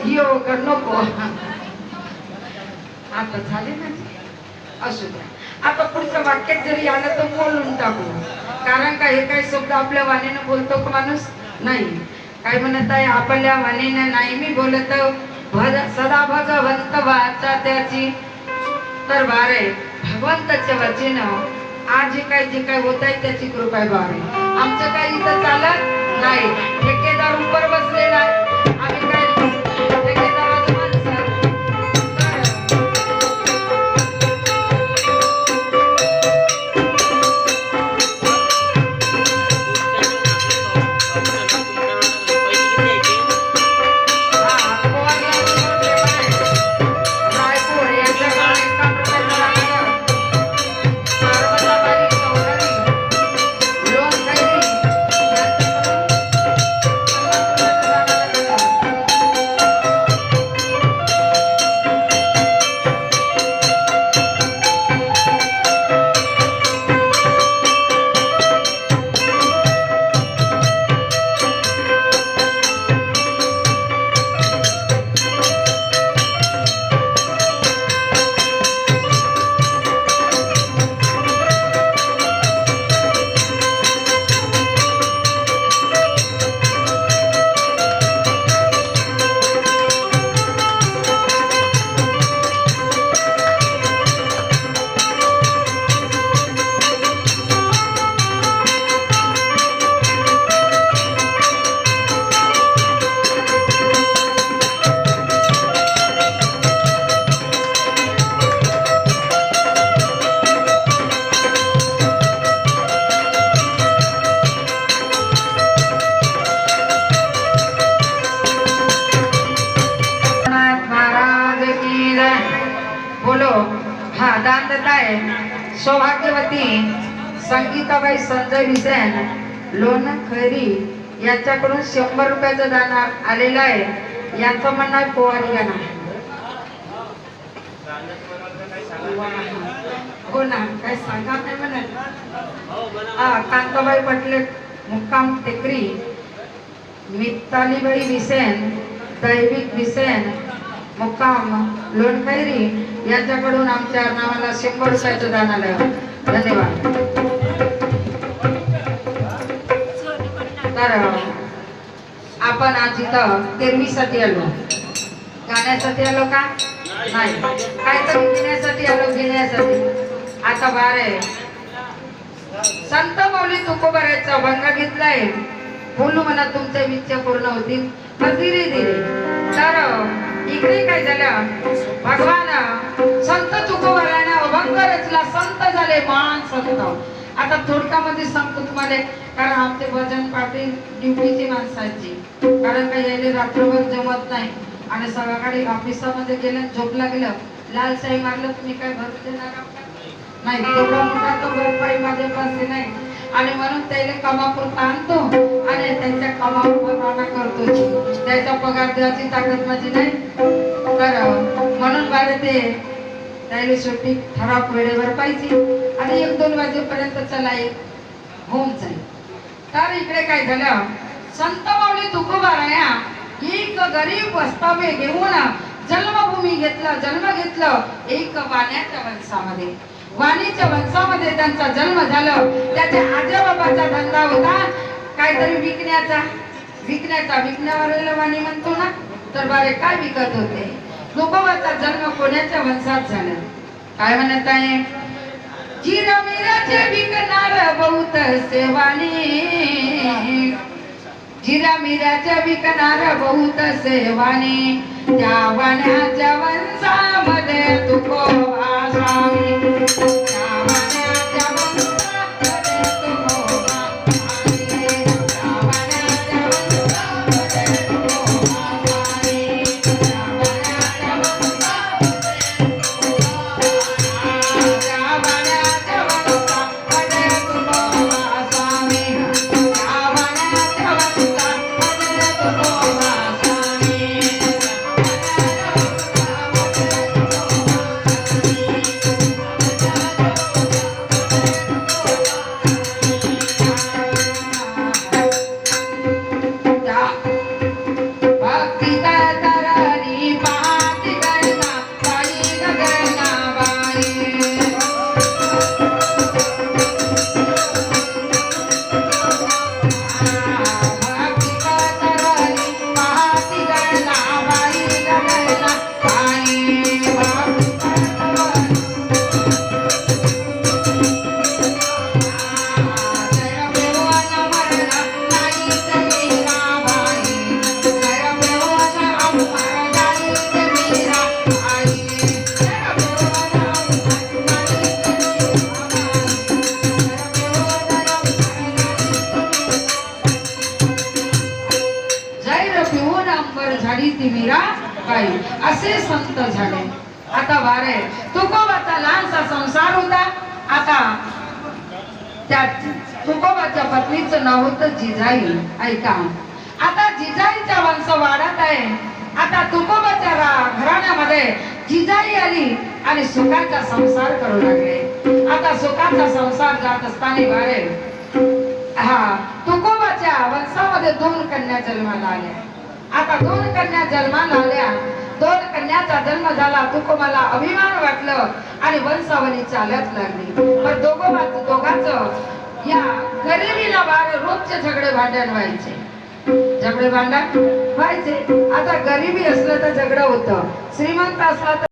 योग नको आता झाले ना असू द्या. आता पुढचं वाक्यात जरी आलं तर बोलून टाकू, कारण का हे काही शब्द आपल्या वाणीनं बोलतो का माणूस नाही. काय म्हणत आहे आपल्या वाणीनं नाही मी बोलत सदा भगवंत वाचा त्याची. तर बारे भगवंताच्या वचनं आज जे काय होत आहे त्याची कृपा आहे बारे. आमचं काही इथं चालत नाही. ठेकेदार उपर बसलेला आहे, आम्ही काय ठेकेदाराचं माणसं. सौभाग्यवती संगीताबाई संजय विसेन लोणखैरी यांच्याकडून 100 रुपयाचं दान आलेलं आहे. यांचं म्हणणं आहे पोवारी गाणं. हो ना, काय सांगा नाही म्हणत. कांताबाई पटले मुक्काम टेकरी, मितालीबाई विसेन, दैविक विसेन मुक्काम लोणखैरी यांच्याकडून आमच्या नावाला 100 रुपयाचं दान आलं. धन्यवाद. तर आपण आज इथं तेरवीसाठी आलो. गाण्यासाठी आलो का नाही, काहीतरी घेण्यासाठी आलो. घेण्यासाठी आता बारे संत माऊली तुकोबारायचा भंग घेतलाय. बोलू म्हणा तुमच्या इच्छा पूर्ण होतील धीरे धीरे. तर इकडे काय झालं, भगवान संत तुकोबारायने अभंग रचला, संत झाले महान संत. आता थोडक्यामध्ये सांगतो तुम्हाला, कारण आमचे भजन पाटील ड्युटीची माणसाची, कारण काही यायला रात्रभर जमत नाही आणि सकाळी ऑफिसामध्ये गेलं झोपला गेलं लाल शाही मारलं तुम्ही काय भरून देणार नाही. तेवढा मोठा तो भरपाई माझ्यापाशी नाही आणि म्हणून त्याला कामापुरता आणतो आणि त्यांच्या कामावर रवाना करतो. त्याचा पगार द्यायची ताकद माझी नाही. तर म्हणून बारे ते त्याला सुट्टी ठराव वेळेवर पाहिजे आणि 1-2 वाजेपर्यंत चला होऊन जाईल. तर इकडे काय झालं, संत माऊली तुकोबाराया एक गरीब वस्तावे घेऊन जन्मभूमी घेतलं, जन्म घेतलं एक वाण्याच्या वंशामध्ये. वाणीच्या वंशामध्ये त्यांचा जन्म झाला. त्याच्या आजोबाबाचा धंदा होता काहीतरी विकण्यावर वाणी म्हणतो ना. तर बारे काय विकत होते. तुकोबाचा जन्म कोणाच्या वंशात झाला, काय म्हणत आहे, जिरा मिराचे विकणार बहुत सेवानी, जिरा मिराचे विकणार बहुत सेवानी, त्या वाण्याच्या वंशामध्ये तुकोबा स्वामी. झाली ती मीरा बाई, असे संत झाले. आता बारे तुकोबाचा लहानसा संसार होता. आता त्या तुकोबाच्या पत्नीचं नाव होतं जिजाई. ऐका, आता जिजाईचा वंश वाढत आहे. आता तुकोबाच्या घराण्यामध्ये जिजाई आली आणि सुखाचा संसार करू लागले. आता सुखाचा संसार जात असताना बारे तुकोबाच्या वंशामध्ये 2 कन्या जन्माला आल्या. आता 2 कन्या जन्माला आल्या. 2 कन्याचा जन्म झाला. तुकोबाला अभिमान वाटलं आणि वंशावली चालत लागली. पण दोघांचं या गरिबीला बारे रोजचे झगडे भांडण व्हायचे. झगडे भांडण व्हायचे. आता गरिबी असलं तर झगडं होतं, श्रीमंत असला तर